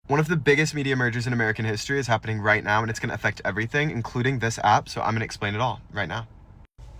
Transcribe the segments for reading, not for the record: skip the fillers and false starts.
One of the biggest media mergers in American history is happening right now, and it's going to affect everything, including this app, so I'm going to explain it all right now.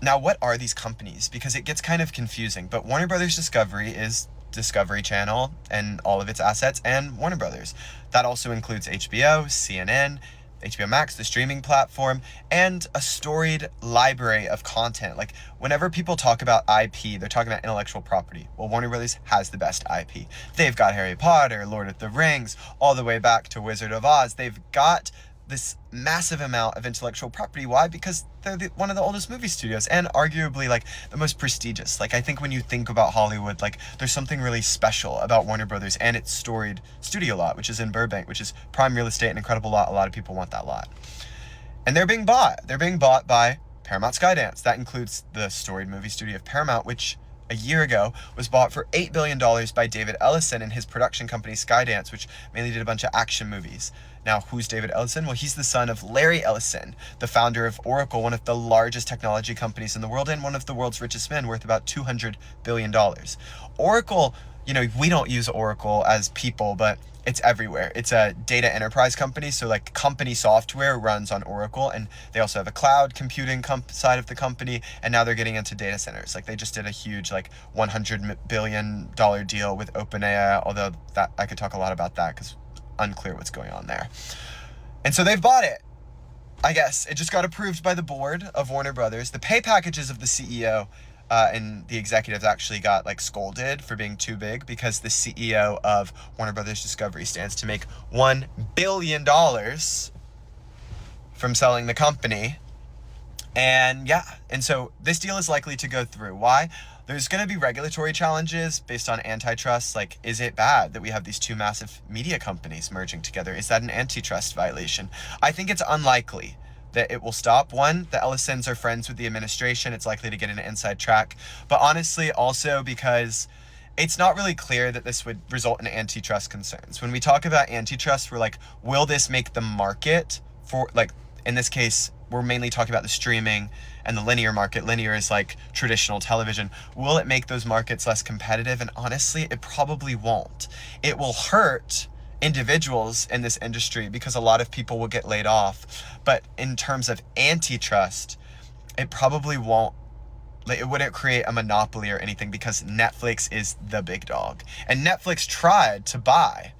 Now, what are these companies? Because it gets kind of confusing, but Warner Brothers Discovery is Discovery Channel and all of its assets, and Warner Brothers. That also includes HBO, CNN, HBO Max, the streaming platform, and a storied library of content. Like, whenever people talk about IP, they're talking about intellectual property. Well, Warner Brothers has the best IP. They've got Harry Potter, Lord of the Rings, all the way back to Wizard of Oz. They've got this massive amount of intellectual property. Why? Because they're one of the oldest movie studios and arguably like the most prestigious. Like, I think when you think about Hollywood, like, there's something really special about Warner Brothers and its storied studio lot, which is in Burbank, which is prime real estate, an incredible lot. A lot of people want that lot. And they're being bought. They're being bought by Paramount Skydance. That includes the storied movie studio of Paramount, which a year ago was bought for $8 billion by David Ellison and his production company Skydance, which mainly did a bunch of action movies. Now, who's David Ellison? Well, he's the son of Larry Ellison, the founder of Oracle, one of the largest technology companies in the world and one of the world's richest men, worth about $200 billion. Oracle, we don't use Oracle as people, but it's everywhere. It's a data enterprise company, so like company software runs on Oracle, and they also have a cloud computing side of the company, and now they're getting into data centers. Like, they just did a huge $100 billion deal with OpenAI, although that I could talk a lot about that because unclear what's going on there. And so they've bought it. I guess it just got approved by the board of Warner Brothers. The pay packages of the CEO and the executives actually got scolded for being too big, because the CEO of Warner Brothers Discovery stands to make $1 billion from selling the company. And so this deal is likely to go through. Why? There's going to be regulatory challenges based on antitrust. Like, is it bad that we have these two massive media companies merging together? Is that an antitrust violation? I think it's unlikely that it will stop. One, the Ellisons are friends with the administration. It's likely to get an inside track. But honestly, also because it's not really clear that this would result in antitrust concerns. When we talk about antitrust, we're like, will this make the market for, in this case, we're mainly talking about the streaming and the linear market. Linear is like traditional television. Will it make those markets less competitive? And honestly, it probably won't. It will hurt individuals in this industry because a lot of people will get laid off. But in terms of antitrust, it probably won't. It wouldn't create a monopoly or anything, because Netflix is the big dog. And Netflix tried to buy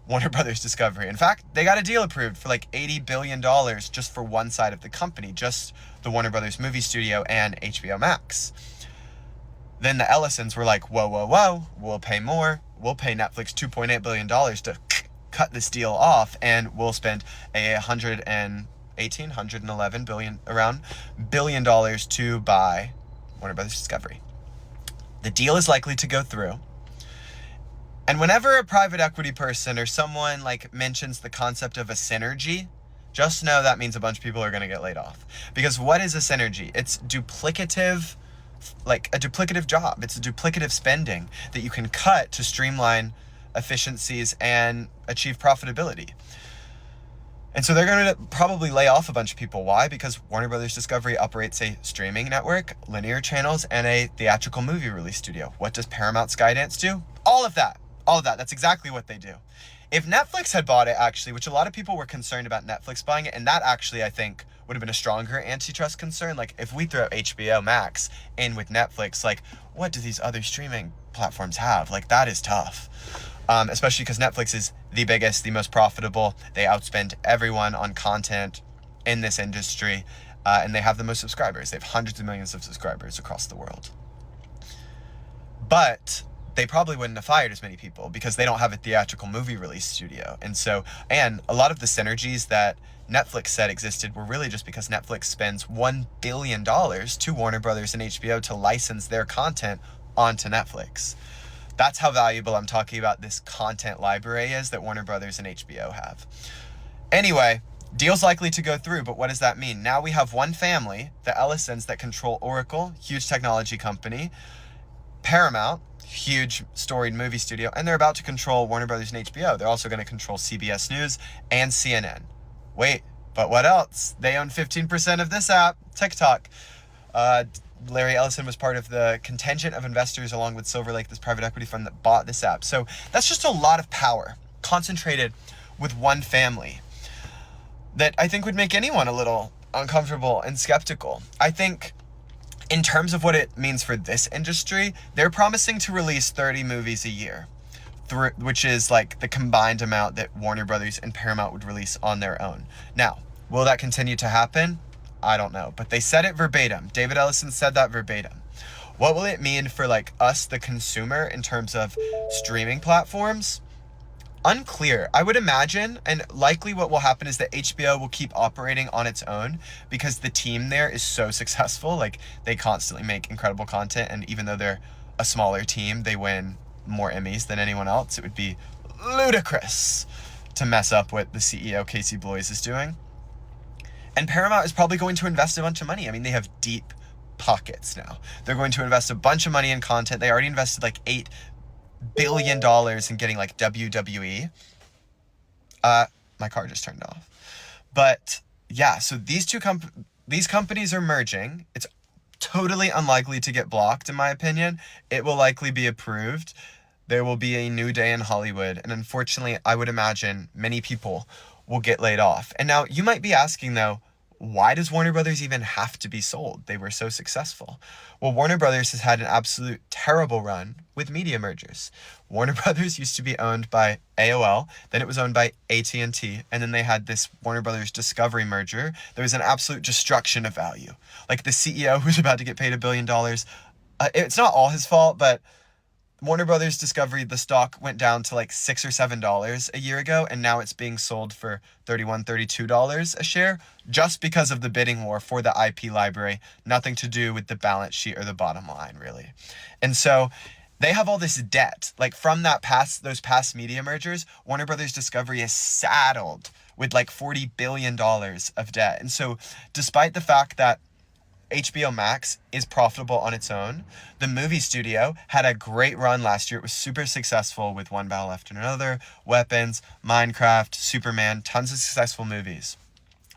Warner Brothers Discovery. In fact, they got a deal approved for $80 billion just for one side of the company, just the Warner Brothers movie studio and HBO Max. Then the Ellisons were like, whoa, we'll pay more. We'll pay Netflix $2.8 billion to cut this deal off, and we'll spend $111 billion to buy Warner Brothers Discovery. The deal is likely to go through. And whenever a private equity person or someone mentions the concept of a synergy, just know that means a bunch of people are going to get laid off. Because what is a synergy? It's duplicative, a duplicative job. It's a duplicative spending that you can cut to streamline efficiencies and achieve profitability. And so they're going to probably lay off a bunch of people. Why? Because Warner Brothers Discovery operates a streaming network, linear channels, and a theatrical movie release studio. What does Paramount Skydance do? All of that. That's exactly what they do. If Netflix had bought it, actually, which a lot of people were concerned about Netflix buying it, and that actually, I think, would have been a stronger antitrust concern. If we throw HBO Max in with Netflix, what do these other streaming platforms have? That is tough. Especially because Netflix is the biggest, the most profitable. They outspend everyone on content in this industry, and they have the most subscribers. They have hundreds of millions of subscribers across the world. But they probably wouldn't have fired as many people because they don't have a theatrical movie release studio. And a lot of the synergies that Netflix said existed were really just because Netflix spends $1 billion to Warner Brothers and HBO to license their content onto Netflix. That's how valuable I'm talking about this content library is that Warner Brothers and HBO have. Anyway, deal's likely to go through, but what does that mean? Now we have one family, the Ellisons, that control Oracle, huge technology company, Paramount, huge storied movie studio, and they're about to control Warner Brothers and HBO. They're also going to control CBS News and CNN. Wait, but what else? They own 15% of this app, TikTok. Larry Ellison was part of the contingent of investors along with Silver Lake, this private equity fund that bought this app. So that's just a lot of power. concentrated with one family that I think would make anyone a little uncomfortable and skeptical. I think in terms of what it means for this industry, they're promising to release 30 movies a year, which is like the combined amount that Warner Brothers and Paramount would release on their own. Now, will that continue to happen? I don't know, but they said it verbatim. David Ellison said that verbatim. What will it mean for like us, the consumer, in terms of streaming platforms? Unclear. I would imagine, and likely what will happen is that HBO will keep operating on its own because the team there is so successful. Like, they constantly make incredible content, and even though they're a smaller team, they win more Emmys than anyone else. It would be ludicrous to mess up what the CEO, Casey Bloys, is doing. And Paramount is probably going to invest a bunch of money. I mean, they have deep pockets now. They're going to invest a bunch of money in content. They already invested like $8 billion in getting like WWE. My car just turned off. But yeah, so these companies are merging. It's totally unlikely to get blocked, in my opinion. It will likely be approved. There will be a new day in Hollywood, and unfortunately, I would imagine many people will get laid off. And now you might be asking though, why does Warner Brothers even have to be sold? They were so successful. Well, Warner Brothers has had an absolute terrible run with media mergers. Warner Brothers used to be owned by AOL, then it was owned by AT&T, and then they had this Warner Brothers Discovery merger. There was an absolute destruction of value. Like the CEO who's about to get paid $1 billion. It's not all his fault, but Warner Brothers Discovery, the stock went down to like $6 or $7 a year ago, and now it's being sold for $31, $32 a share just because of the bidding war for the IP library. Nothing to do with the balance sheet or the bottom line, really. And so they have all this debt. Like from those past media mergers, Warner Brothers Discovery is saddled with like $40 billion of debt. And so despite the fact that HBO Max is profitable on its own, the movie studio had a great run last year. It was super successful with One Battle After Another, Weapons, Minecraft, Superman, tons of successful movies.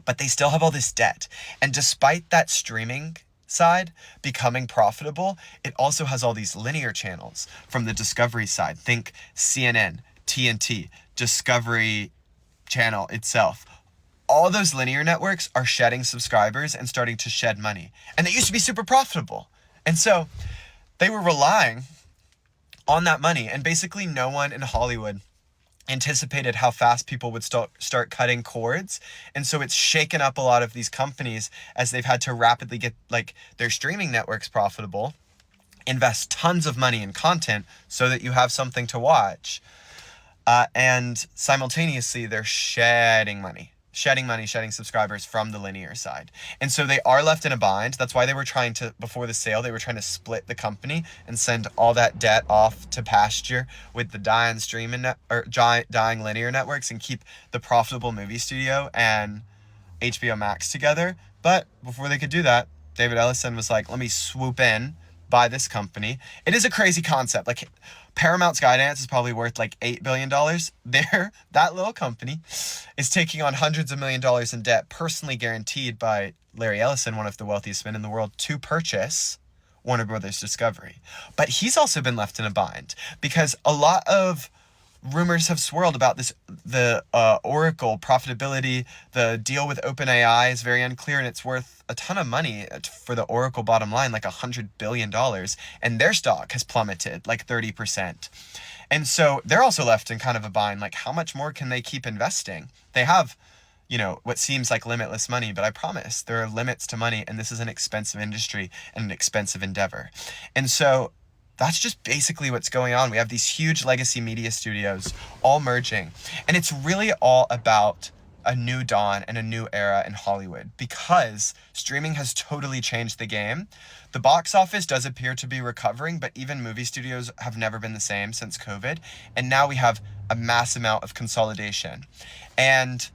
But they still have all this debt. And despite that streaming side becoming profitable, it also has all these linear channels from the Discovery side. Think CNN, TNT, Discovery Channel itself. All those linear networks are shedding subscribers and starting to shed money. And they used to be super profitable. And so they were relying on that money. And basically no one in Hollywood anticipated how fast people would start cutting cords. And so it's shaken up a lot of these companies as they've had to rapidly get like their streaming networks profitable, invest tons of money in content so that you have something to watch. And simultaneously, they're shedding subscribers from the linear side. And so they are left in a bind. That's why they were trying to, before the sale, they were trying to split the company and send all that debt off to pasture with the dying dying linear networks and keep the profitable movie studio and HBO Max together. But before they could do that, David Ellison was like, let me swoop in, buy this company. It is a crazy concept. Like Paramount Skydance is probably worth like $8 billion. That little company is taking on hundreds of million dollars in debt, personally guaranteed by Larry Ellison, one of the wealthiest men in the world, to purchase Warner Brothers Discovery. But he's also been left in a bind because a lot of rumors have swirled about the Oracle profitability. The deal with OpenAI is very unclear, and it's worth a ton of money for the Oracle bottom line, like $100 billion, and their stock has plummeted like 30%. And so they're also left in kind of a bind, like how much more can they keep investing? They have, what seems like limitless money, but I promise there are limits to money, and this is an expensive industry and an expensive endeavor. And so that's just basically what's going on. We have these huge legacy media studios all merging, and it's really all about a new dawn and a new era in Hollywood because streaming has totally changed the game. The box office does appear to be recovering, but even movie studios have never been the same since COVID. And now we have a mass amount of consolidation. And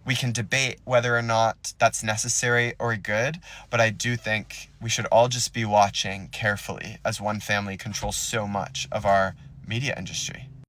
we can debate whether or not that's necessary or good, but I do think we should all just be watching carefully as one family controls so much of our media industry.